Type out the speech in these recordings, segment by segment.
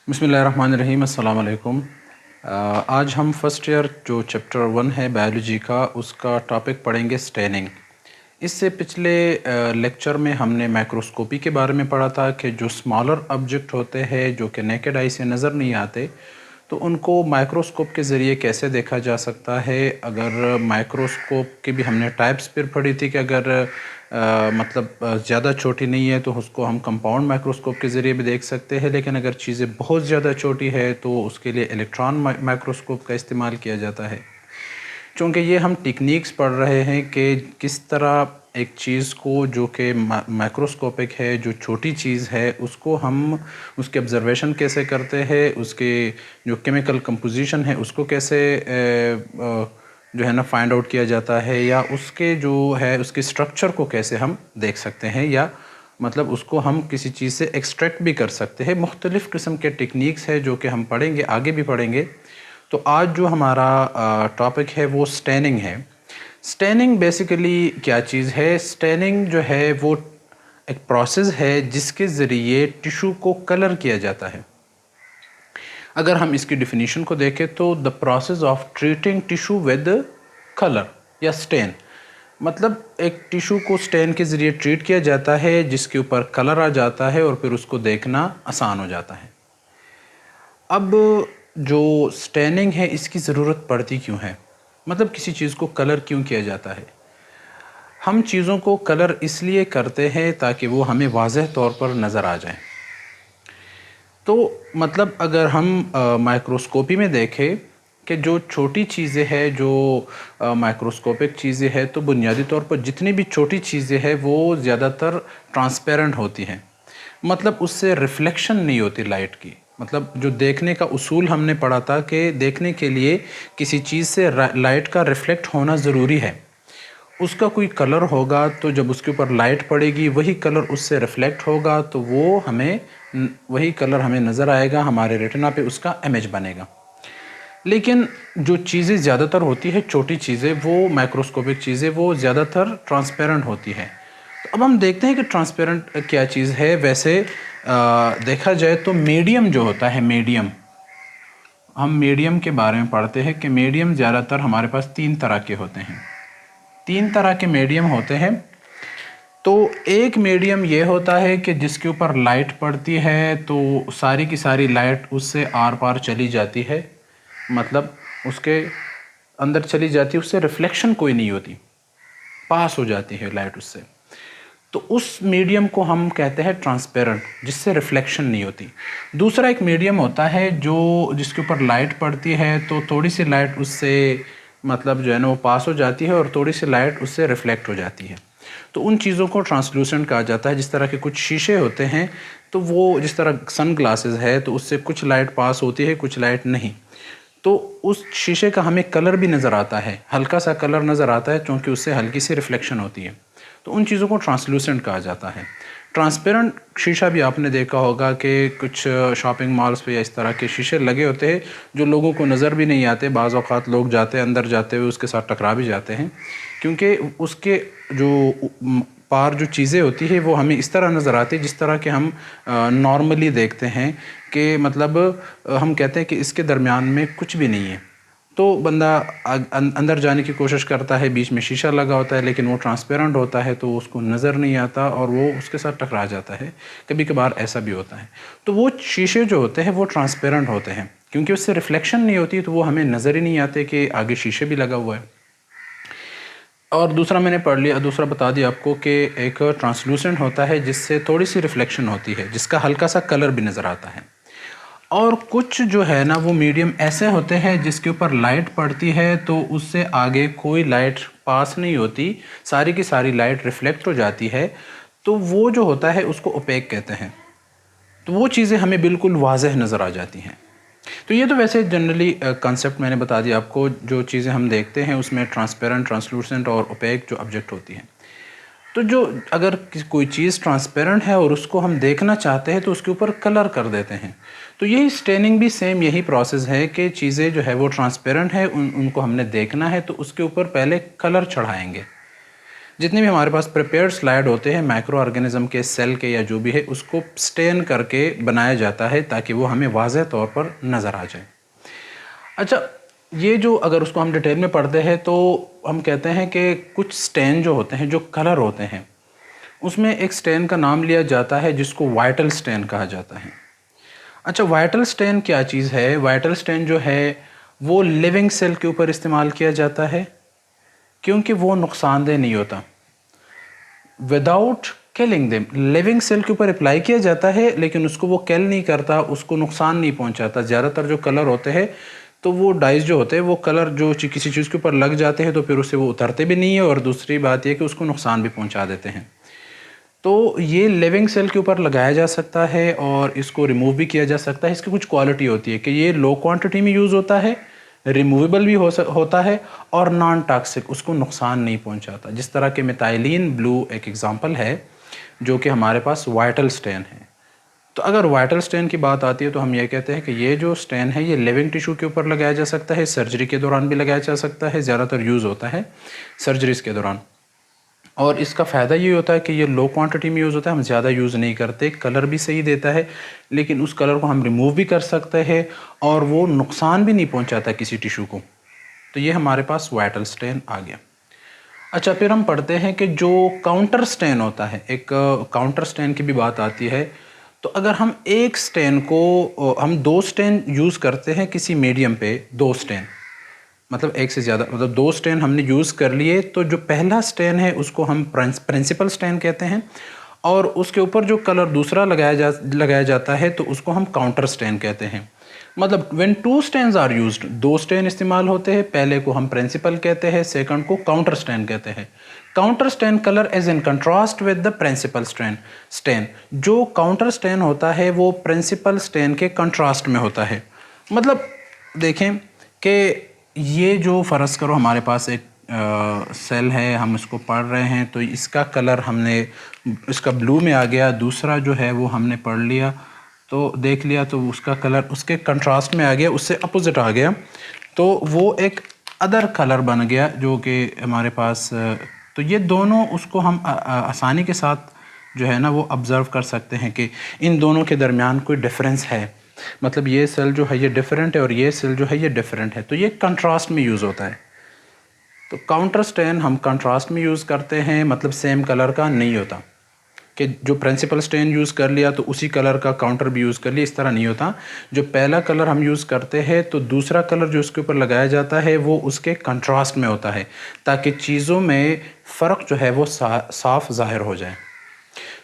बिस्मिल्लाहिर्रहमानिर्रहीम। अस्सलाम वालेकुम। आज हम फ़र्स्ट ईयर जो चैप्टर 1 है बायोलॉजी का, उसका टॉपिक पढ़ेंगे स्टेनिंग। इससे पिछले लेक्चर में हमने माइक्रोस्कोपी के बारे में पढ़ा था कि जो स्मॉलर ऑब्जेक्ट होते हैं जो कि नेकेड आई से नज़र नहीं आते, तो उनको माइक्रोस्कोप के ज़रिए कैसे देखा जा सकता है। अगर माइक्रोस्कोप की भी हमने टाइप्स फिर पढ़ी थी कि अगर ज़्यादा छोटी नहीं है तो उसको हम कंपाउंड माइक्रोस्कोप के ज़रिए भी देख सकते हैं, लेकिन अगर चीज़ें बहुत ज़्यादा छोटी है तो उसके लिए इलेक्ट्रॉन माइक्रोस्कोप का इस्तेमाल किया जाता है। चूँकि ये हम टेक्निक्स पढ़ रहे हैं कि किस तरह एक चीज़ को जो कि माइक्रोस्कोपिक है, जो छोटी चीज़ है, उसको हम उसके ऑब्ज़र्वेशन कैसे करते हैं, उसके जो केमिकल कंपोजिशन है उसको कैसे जो है ना फाइंड आउट किया जाता है, या उसके जो है उसके स्ट्रक्चर को कैसे हम देख सकते हैं, या मतलब उसको हम किसी चीज़ से एक्सट्रैक्ट भी कर सकते हैं। मुख्तलिफ़ किस्म के टेक्निक्स है जो कि हम पढ़ेंगे, आगे भी पढ़ेंगे। तो आज जो हमारा टॉपिक है वो स्टेनिंग है। स्टेनिंग बेसिकली क्या चीज़ है? स्टेनिंग जो है वो एक प्रोसेस है जिसके ज़रिए टिशू को कलर किया जाता है। अगर हम इसकी डिफिनीशन को देखें तो the process of treating tissue with colour या स्टेन, मतलब एक टिशू को स्टेन के ज़रिए ट्रीट किया जाता है जिसके ऊपर कलर आ जाता है और फिर उसको देखना आसान हो जाता है। अब जो स्टेनिंग है इसकी ज़रूरत पड़ती क्यों है, मतलब किसी चीज़ को कलर क्यों किया जाता है? हम चीज़ों को कलर इसलिए करते हैं ताकि वो हमें वाज़ेह तौर पर नज़र आ जाएं। तो मतलब अगर हम माइक्रोस्कोपी में देखें कि जो छोटी चीज़ें हैं, जो माइक्रोस्कोपिक चीज़ें हैं, तो बुनियादी तौर पर जितनी भी छोटी चीज़ें हैं वो ज़्यादातर ट्रांसपेरेंट होती हैं, मतलब उससे रिफ्लेक्शन नहीं होती लाइट की। मतलब जो देखने का उसूल हमने पढ़ा था कि देखने के लिए किसी चीज़ से लाइट का रिफ्लेक्ट होना ज़रूरी है। उसका कोई कलर होगा तो जब उसके ऊपर लाइट पड़ेगी वही कलर उससे रिफ्लेक्ट होगा, तो वो हमें वही कलर हमें नज़र आएगा, हमारे रेटिना पे उसका इमेज बनेगा। लेकिन जो चीज़ें ज़्यादातर होती है छोटी चीज़ें, वो माइक्रोस्कोपिक चीज़ें, वो ज़्यादातर ट्रांसपेरेंट होती है। तो अब हम देखते हैं कि ट्रांसपेरेंट क्या चीज़ है। वैसे देखा जाए तो मीडियम जो होता है, मीडियम, हम मीडियम के बारे में पढ़ते हैं कि मीडियम ज़्यादातर हमारे पास 3 तरह के होते हैं। 3 तरह के मीडियम होते हैं। तो एक मीडियम ये होता है कि जिसके ऊपर लाइट पड़ती है तो सारी की सारी लाइट उससे आर पार चली जाती है, मतलब उसके अंदर चली जाती है, उससे रिफ्लेक्शन कोई नहीं होती, पास हो जाती है लाइट उससे। तो उस मीडियम को हम कहते हैं ट्रांसपेरेंट, जिससे रिफ्लेक्शन नहीं होती। दूसरा एक मीडियम होता है जो जिसके ऊपर लाइट पड़ती है तो थोड़ी सी लाइट उससे मतलब जो है ना वो पास हो जाती है और थोड़ी सी लाइट उससे रिफ्लेक्ट हो जाती है। तो उन चीज़ों को ट्रांसलूसेंट कहा जाता है। जिस तरह के कुछ शीशे होते हैं, तो वो जिस तरह सन ग्लासेस है तो उससे कुछ लाइट पास होती है, कुछ लाइट नहीं, तो उस शीशे का हमें कलर भी नज़र आता है, हल्का सा कलर नज़र आता है क्योंकि उससे हल्की सी रिफ्लेक्शन होती है। तो उन चीज़ों को ट्रांसलूसेंट कहा जाता है। ट्रांसपेरेंट शीशा भी आपने देखा होगा कि कुछ शॉपिंग मॉल्स पे या इस तरह के शीशे लगे होते हैं जो लोगों को नज़र भी नहीं आते। बाज़ औक़ात लोग जाते हैं, अंदर जाते हुए उसके साथ टकरा भी जाते हैं, क्योंकि उसके जो पार जो चीज़ें होती है वो हमें इस तरह नज़र आती है जिस तरह के हम नॉर्मली देखते हैं कि मतलब हम कहते हैं कि इसके दरमियान में कुछ भी नहीं है। तो बंदा अंदर जाने की कोशिश करता है, बीच में शीशा लगा होता है लेकिन वो ट्रांसपेरेंट होता है तो उसको नज़र नहीं आता और वो उसके साथ टकरा जाता है। कभी कभार ऐसा भी होता है। तो वो शीशे जो होते हैं वो ट्रांसपेरेंट होते हैं क्योंकि उससे रिफ्लेक्शन नहीं होती, तो वो हमें नज़र ही नहीं आते कि आगे शीशे भी लगा हुआ है। और दूसरा मैंने पढ़ लिया, दूसरा बता दिया आपको कि एक ट्रांसलूसेंट होता है जिससे थोड़ी सी रिफ्लेक्शन होती है, जिसका हल्का सा कलर भी नज़र आता है। और कुछ जो है ना वो मीडियम ऐसे होते हैं जिसके ऊपर लाइट पड़ती है तो उससे आगे कोई लाइट पास नहीं होती, सारी की सारी लाइट रिफ्लेक्ट हो जाती है, तो वो जो होता है उसको ओपेक कहते हैं। तो वो चीज़ें हमें बिल्कुल वाज़ेह नज़र आ जाती हैं। तो ये तो वैसे जनरली कॉन्सेप्ट मैंने बता दिया आपको। जो चीज़ें हम देखते हैं उसमें ट्रांसपेरेंट, ट्रांसलूसेंट और ओपेक जो ऑब्जेक्ट होती हैं। तो जो अगर कोई चीज़ ट्रांसपेरेंट है और उसको हम देखना चाहते हैं तो उसके ऊपर कलर कर देते हैं। तो यही स्टेनिंग भी सेम यही प्रोसेस है कि चीज़ें जो है वो ट्रांसपेरेंट है, उनको हमने देखना है तो उसके ऊपर पहले कलर चढ़ाएंगे। जितने भी हमारे पास प्रिपेयर्ड स्लाइड होते हैं माइक्रो ऑर्गेनिज्म के, सेल के या जो भी है, उसको स्टेन करके बनाया जाता है ताकि वो हमें वाज़ेह तौर पर नज़र आ जाए। अच्छा, ये जो अगर उसको हम डिटेल में पढ़ते हैं तो हम कहते हैं कि कुछ स्टेन जो होते हैं, जो कलर होते हैं, उसमें एक स्टेन का नाम लिया जाता है जिसको वाइटल स्टेन कहा जाता है। अच्छा, वाइटल स्टेन क्या चीज़ है? वाइटल स्टेन जो है वो लिविंग सेल के ऊपर इस्तेमाल किया जाता है क्योंकि वो नुकसानदेह नहीं होता। Without killing them, living cell के ऊपर अप्लाई किया जाता है लेकिन उसको वो किल नहीं करता, उसको नुकसान नहीं पहुंचाता। ज़्यादातर जो कलर होते हैं तो वो डाइज जो होते हैं वो कलर जो किसी चीज़ के ऊपर लग जाते हैं तो फिर उससे वो उतरते भी नहीं है, और दूसरी बात ये कि उसको नुकसान भी पहुंचा देते हैं। तो ये लिविंग सेल के ऊपर लगाया जा सकता है और इसको रिमूव भी किया जा सकता है। इसकी कुछ क्वालिटी होती है कि ये लो क्वांटिटी में यूज़ होता है, रिमूवेबल भी होता है और नॉन टॉक्सिक, उसको नुकसान नहीं पहुंचाता। जिस तरह के मिथाइलिन ब्लू एक एग्जांपल है जो कि हमारे पास वाइटल स्टेन है। तो अगर वाइटल स्टेन की बात आती है तो हम ये कहते हैं कि ये जो स्टेन है ये लिविंग टिश्यू के ऊपर लगाया जा सकता है, सर्जरी के दौरान भी लगाया जा सकता है, ज़्यादातर यूज़ होता है सर्जरीज़ के दौरान। और इसका फ़ायदा ये होता है कि ये लो क्वांटिटी में यूज़ होता है, हम ज़्यादा यूज़ नहीं करते, कलर भी सही देता है लेकिन उस कलर को हम रिमूव भी कर सकते हैं और वो नुकसान भी नहीं पहुंचाता किसी टिश्यू को। तो ये हमारे पास वाइटल स्टेन आ गया। अच्छा, फिर हम पढ़ते हैं कि जो काउंटर स्टेन होता है, एक काउंटर स्टेन की भी बात आती है। तो अगर हम एक स्टेन को, हम दो स्टेन यूज़ करते हैं किसी मीडियम पे, दो स्टेन मतलब एक से ज़्यादा, मतलब दो स्टेन हमने यूज़ कर लिए, तो जो पहला स्टेन है उसको हम प्रिंसिपल स्टेन कहते हैं और उसके ऊपर जो कलर दूसरा लगाया जाता है तो उसको हम काउंटर स्टेन कहते हैं। मतलब when two stains are used, दो स्टेन इस्तेमाल होते हैं, पहले को हम प्रिंसिपल कहते हैं, सेकंड को काउंटर स्टेन कहते हैं। Counter stain colour is in contrast with the principal stain. जो काउंटर स्टेन होता है वो प्रिंसिपल स्टेन के कंट्रास्ट में होता है। मतलब देखें कि ये जो फ़र्ज़ करो हमारे पास एक सेल है, हम इसको पढ़ रहे हैं तो इसका कलर हमने, इसका ब्लू में आ गया, दूसरा जो है वो हमने पढ़ लिया तो देख लिया तो उसका कलर उसके कंट्रास्ट में आ गया, उससे अपोजिट आ गया, तो वो एक अदर कलर बन गया जो कि हमारे पास। तो ये दोनों उसको हम आसानी के साथ जो है ना वो ऑब्ज़र्व कर सकते हैं कि इन दोनों के दरमियान कोई डिफरेंस है। मतलब ये सेल जो है ये डिफरेंट है और ये सेल जो है ये डिफरेंट है, तो ये कंट्रास्ट में यूज़ होता है। तो काउंटर स्टेन हम कंट्रास्ट में यूज़ करते हैं, मतलब सेम कलर का नहीं होता कि जो प्रिंसिपल स्टेन यूज़ कर लिया तो उसी कलर का काउंटर भी यूज़ कर लिया, इस तरह नहीं होता। जो पहला कलर हम यूज़ करते हैं तो दूसरा कलर जो उसके ऊपर लगाया जाता है वो उसके कंट्रास्ट में होता है ताकि चीज़ों में फ़र्क जो है वो साफ ज़ाहिर हो जाए।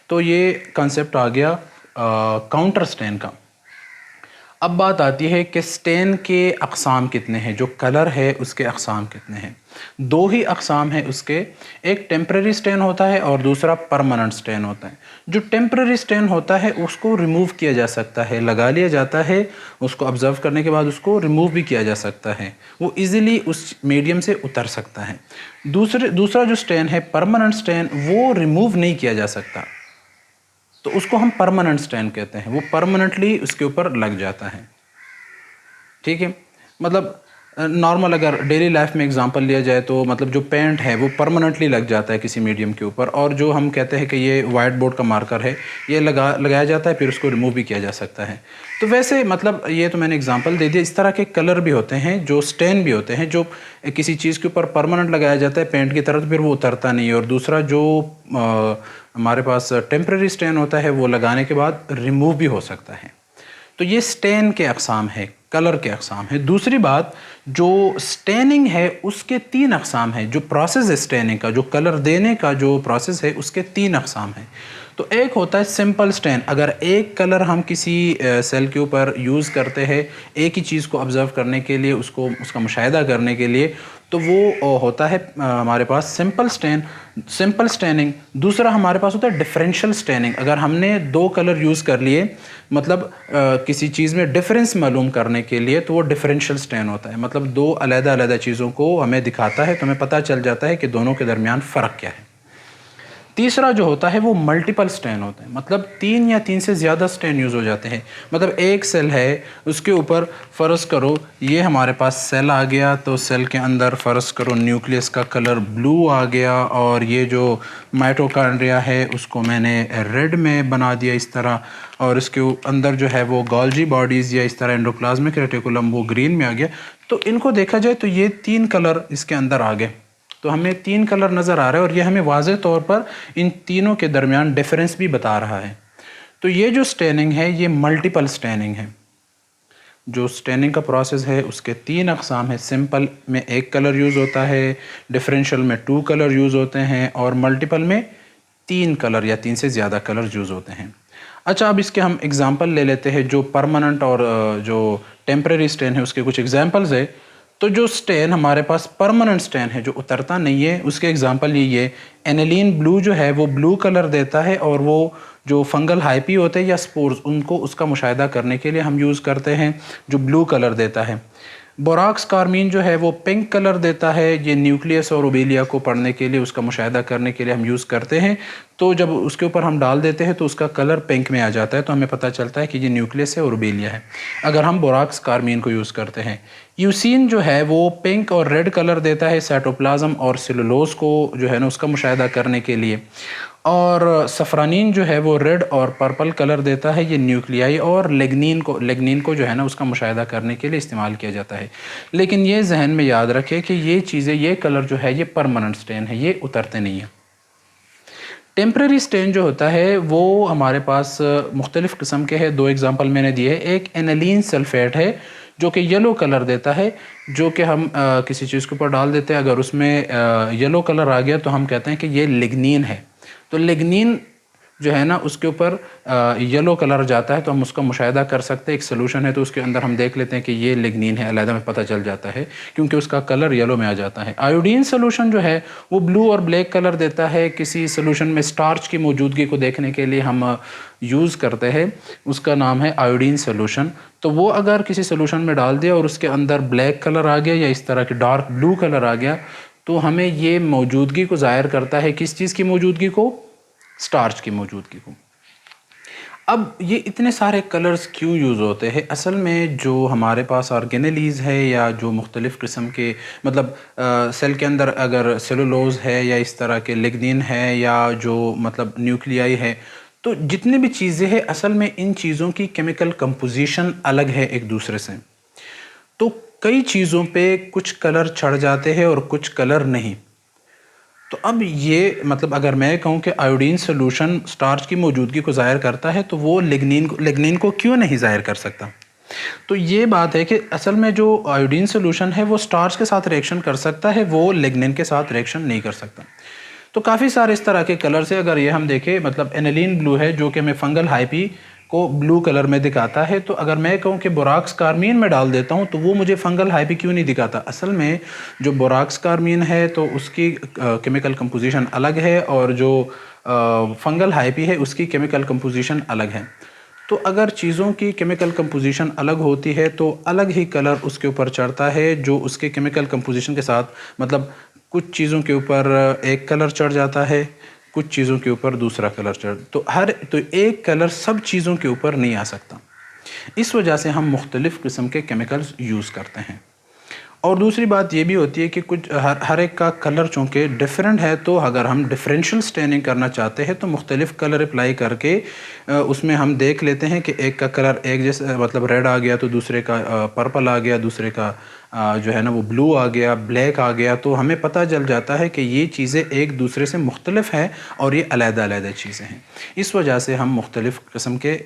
तो ये कंसेप्ट आ गया काउंटर स्टेन का। अब बात आती है कि स्टेन के अक़साम कितने हैं, जो कलर है उसके अक़साम कितने हैं। दो ही अक़साम हैं उसके, एक टेम्परेरी स्टेन होता है और दूसरा परमानेंट स्टेन होता है। जो टेम्परेरी स्टेन होता है उसको रिमूव किया जा सकता है, लगा लिया जाता है, उसको ऑब्ज़र्व करने के बाद उसको रिमूव भी किया जा सकता है, वो ईज़िली उस मीडियम से उतर सकता है। दूसरा जो स्टेन है परमानेंट स्टेन, वो रिमूव नहीं किया जा सकता, तो उसको हम परमानेंट स्टेन कहते हैं, वो परमानेंटली उसके ऊपर लग जाता है। ठीक है, मतलब नॉर्मल अगर डेली लाइफ में एग्जांपल लिया जाए तो मतलब जो पेंट है वो परमानेंटली लग जाता है किसी मीडियम के ऊपर, और जो हम कहते हैं कि ये वाइट बोर्ड का मार्कर है ये लगाया जाता है, फिर उसको रिमूव भी किया जा सकता है। तो वैसे मतलब ये तो मैंने एग्जांपल दे दिया। इस तरह के कलर भी होते हैं, जो स्टेन भी होते हैं, जो किसी चीज़ के ऊपर परमानेंट लगाया जाता है पेंट की तरह, तो फिर वो उतरता नहीं है। और दूसरा जो हमारे पास टेम्परेरी स्टेन होता है वो लगाने के बाद रिमूव भी हो सकता है। तो ये स्टेन के अक़साम है, कलर के अक़साम है। दूसरी बात, जो स्टेनिंग है उसके 3 अक़साम है। जो प्रोसेस है स्टेनिंग का, जो कलर देने का जो प्रोसेस है उसके 3 अक़साम है। तो एक होता है सिंपल स्टेन, अगर एक कलर हम किसी सेल के ऊपर यूज़ करते हैं एक ही चीज़ को ऑब्ज़र्व करने के लिए, उसका मुशाहिदा करने के लिए, तो वो होता है हमारे पास सिंपल स्टेनिंग। दूसरा हमारे पास होता है डिफरेंशियल स्टेनिंग। अगर हमने 2 कलर यूज़ कर लिए, मतलब किसी चीज़ में डिफरेंस मालूम करने के लिए, तो वो डिफरेंशियल स्टेन होता है। मतलब 2 अलग-अलग चीज़ों को हमें दिखाता है तो हमें पता चल जाता है कि दोनों के दरमियान फ़र्क क्या है। تیسرا جو ہوتا ہے وہ ملٹیپل سٹین ہوتا ہے، مطلب 3 یا 3 سے زیادہ سٹین یوز ہو جاتے ہیں. مطلب ایک سیل ہے، اس کے اوپر فرض کرو یہ ہمارے پاس سیل آ گیا، تو سیل کے اندر فرض کرو نیوکلیس کا کلر بلو آ گیا، اور یہ جو مائٹوکانڈریا ہے اس کو میں نے ریڈ میں بنا دیا اس طرح، اور اس کے اندر جو ہے وہ گولجی باڈیز یا اس طرح انڈوپلازمک ریٹیکولم وہ گرین میں آ گیا. تو ان کو دیکھا جائے تو یہ 3 کلر اس کے اندر آ گئے، تو ہمیں 3 کلر نظر آ رہا ہے، اور یہ ہمیں واضح طور پر ان تینوں کے درمیان ڈیفرنس بھی بتا رہا ہے. تو یہ جو سٹیننگ ہے یہ ملٹیپل سٹیننگ ہے. جو سٹیننگ کا پروسیس ہے اس کے 3 اقسام ہیں. سمپل میں 1 کلر یوز ہوتا ہے، ڈیفرینشیل میں 2 کلر یوز ہوتے ہیں، اور ملٹیپل میں 3 کلر یا 3 سے زیادہ کلر یوز ہوتے ہیں. اچھا، اب اس کے ہم اگزامپل لے لیتے ہیں. جو پرماننٹ اور جو ٹیمپریری سٹین ہے اس کے کچھ اگزامپلز ہے. تو جو سٹین ہمارے پاس پرماننٹ سٹین ہے جو اترتا نہیں ہے، اس کے اگزامپل یہ ہے اینیلین بلو جو ہے وہ بلو کلر دیتا ہے، اور وہ جو فنگل ہائپی ہوتے ہیں یا سپورز ان کو اس کا مشاہدہ کرنے کے لیے ہم یوز کرتے ہیں جو بلو کلر دیتا ہے. بوراکس کارمین جو ہے وہ پنک کلر دیتا ہے، یہ نیوکلیس اور اوبیلیا کو پڑھنے کے لیے اس کا مشاہدہ کرنے کے لیے ہم یوز کرتے ہیں. تو جب اس کے اوپر ہم ڈال دیتے ہیں تو اس کا کلر پنک میں آ جاتا ہے، تو ہمیں پتہ چلتا ہے کہ یہ نیوکلیس ہے اور اوبیلیا ہے اگر ہم بوراکس کارمین کو یوز کرتے ہیں. یوسین جو ہے وہ پنک اور ریڈ کلر دیتا ہے سائٹوپلازم اور سیلولوز کو جو ہے نا اس کا مشاہدہ کرنے کے لیے. اور سفرانین جو ہے وہ ریڈ اور پرپل کلر دیتا ہے، یہ نیوکلیائی اور لیگنین کو جو ہے نا اس کا مشاہدہ کرنے کے لیے استعمال کیا جاتا ہے. لیکن یہ ذہن میں یاد رکھے کہ یہ چیزیں، یہ کلر جو ہے یہ پرماننٹ سٹین ہے، یہ اترتے نہیں ہیں. ٹیمپریری سٹین جو ہوتا ہے وہ ہمارے پاس مختلف قسم کے ہیں. 2 اگزامپل میں نے دیے ہیں. ایک اینیلین سلفیٹ ہے جو کہ یلو کلر دیتا ہے، جو کہ ہم کسی چیز کے اوپر ڈال دیتے ہیں، اگر اس میں یلو کلر آ گیا تو ہم کہتے ہیں کہ یہ لیگنین ہے. تو لیگنین جو ہے نا اس کے اوپر یلو کلر جاتا ہے تو ہم اس کا مشاہدہ کر سکتے ہیں. ایک سلوشن ہے تو اس کے اندر ہم دیکھ لیتے ہیں کہ یہ لیگنین ہے، علیحدہ میں پتہ چل جاتا ہے کیونکہ اس کا کلر یلو میں آ جاتا ہے. آیوڈین سلوشن جو ہے وہ بلو اور بلیک کلر دیتا ہے. کسی سلوشن میں سٹارچ کی موجودگی کو دیکھنے کے لیے ہم یوز کرتے ہیں، اس کا نام ہے آیوڈین سلوشن. تو وہ اگر کسی سلوشن میں ڈال دیا اور اس کے اندر بلیک کلر آ گیا یا اس طرح کی ڈارک بلو کلر آ گیا تو ہمیں یہ موجودگی کو ظاہر کرتا ہے. کس چیز کی موجودگی کو؟ سٹارچ کی موجودگی کو. اب یہ اتنے سارے کلرز کیوں یوز ہوتے ہیں؟ اصل میں جو ہمارے پاس آرگینیلیز ہے یا جو مختلف قسم کے مطلب سیل کے اندر اگر سیلولوز ہے یا اس طرح کے لیگنین ہے یا جو مطلب نیوکلیائی ہے، تو جتنی بھی چیزیں ہیں اصل میں ان چیزوں کی کیمیکل کمپوزیشن الگ ہے ایک دوسرے سے. تو کئی چیزوں پہ کچھ کلر چڑھ جاتے ہیں اور کچھ کلر نہیں. تو اب یہ مطلب اگر میں کہوں کہ آیوڈین سلوشن سٹارچ کی موجودگی کو ظاہر کرتا ہے تو وہ لیگنین کو کیوں نہیں ظاہر کر سکتا؟ تو یہ بات ہے کہ اصل میں جو آیوڈین سلوشن ہے وہ سٹارچ کے ساتھ ریئیکشن کر سکتا ہے، وہ لیگنین کے ساتھ ریئیکشن نہیں کر سکتا. تو کافی سارے اس طرح کے کلر سے اگر یہ ہم دیکھیں، مطلب اینیلین بلو ہے جو کہ میں فنگل ہائپی کو بلو کلر میں دکھاتا ہے، تو اگر میں کہوں کہ بوراکس کارمین میں ڈال دیتا ہوں تو وہ مجھے فنگل ہائپی کیوں نہیں دکھاتا؟ اصل میں جو بوراکس کارمین ہے تو اس کی کیمیکل کمپوزیشن الگ ہے، اور جو فنگل ہائپی ہے اس کی کیمیکل کمپوزیشن الگ ہے. تو اگر چیزوں کی کیمیکل کمپوزیشن الگ ہوتی ہے تو الگ ہی کلر اس کے اوپر چڑھتا ہے جو اس کے کیمیکل کمپوزیشن کے ساتھ، مطلب کچھ چیزوں کے اوپر ایک کلر چڑھ جاتا ہے، کچھ چیزوں کے اوپر دوسرا کلر چڑھ، تو ایک کلر سب چیزوں کے اوپر نہیں آ سکتا. اس وجہ سے ہم مختلف قسم کے کیمیکلز یوز کرتے ہیں. اور دوسری بات یہ بھی ہوتی ہے کہ کچھ ہر ایک کا کلر چونکہ ڈیفرنٹ ہے، تو اگر ہم ڈیفرینشیل سٹیننگ کرنا چاہتے ہیں تو مختلف کلر اپلائی کر کے اس میں ہم دیکھ لیتے ہیں کہ ایک کا کلر ایک جیسا مطلب ریڈ آ گیا تو دوسرے کا پرپل آ گیا، دوسرے کا جو ہے نا وہ بلو آ گیا، بلیک آ گیا، تو ہمیں پتہ چل جاتا ہے کہ یہ چیزیں ایک دوسرے سے مختلف ہیں اور یہ علیحدہ علیحدہ چیزیں ہیں. اس وجہ سے ہم مختلف قسم کے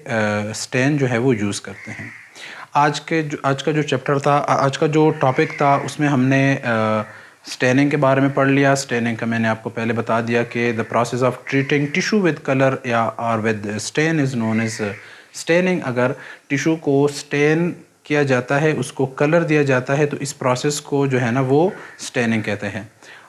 سٹین جو ہے وہ یوز کرتے ہیں. آج کا جو چیپٹر تھا، آج کا جو ٹاپک تھا، اس میں ہم نے سٹیننگ کے بارے میں پڑھ لیا. سٹیننگ کا میں نے آپ کو پہلے بتا دیا کہ the process of treating tissue with color یا or with stain is known as staining. اگر ٹیشو کو سٹین کیا جاتا ہے، اس کو کلر دیا جاتا ہے، تو اس پروسیس کو جو ہے نا وہ سٹیننگ کہتے ہیں.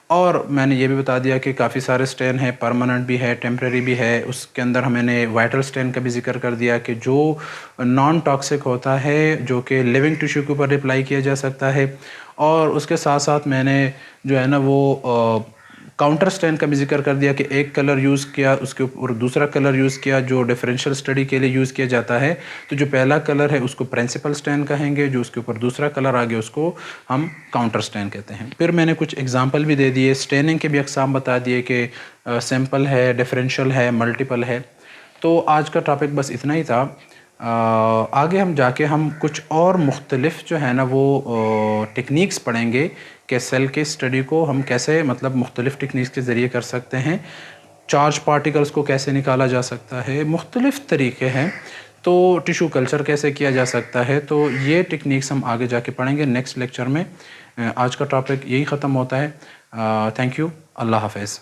اور میں نے یہ بھی بتا دیا کہ کافی سارے سٹین ہیں، پرماننٹ بھی ہے، ٹیمپریری بھی ہے. اس کے اندر میں نے وائٹل سٹین کا بھی ذکر کر دیا کہ جو نان ٹاکسک ہوتا ہے، جو کہ لیونگ ٹیشو کے اوپر اپلائی کیا جا سکتا ہے. اور اس کے ساتھ ساتھ میں نے جو ہے نا وہ काउंटर स्टैन का भी जिक्र कर दिया कि एक कलर यूज़ किया, उसके ऊपर दूसरा कलर यूज़ किया जो डिफरेंशियल स्टडी के लिए यूज़ किया जाता है। तो जो पहला कलर है उसको प्रिंसिपल स्टैन कहेंगे, जो उसके ऊपर दूसरा कलर आ गया उसको हम काउंटर स्टैन कहते हैं। फिर मैंने कुछ एग्जांपल भी दे दिए, स्टैनिंग के भी अक़साम बता दिए कि सिंपल है, डिफरेंशियल है, मल्टीपल है। तो आज का टॉपिक बस इतना ही था। आगे हम जाके हम कुछ और मुख्तलिफ जो है ना वो टेक्निक्स पढ़ेंगे कि सेल के स्टडी को हम कैसे मतलब मुख्तलिफ टेक्निक्स के ज़रिए कर सकते हैं, चार्ज पार्टिकल्स को कैसे निकाला जा सकता है, मुख्तलिफ तरीके हैं। तो टिशू कल्चर कैसे किया जा सकता है, तो ये टेक्निक्स हम आगे जाके पढ़ेंगे नेक्स्ट लेक्चर में। आज का टॉपिक यही ख़त्म होता है। थैंक यू, अल्लाह हाफ़िज़।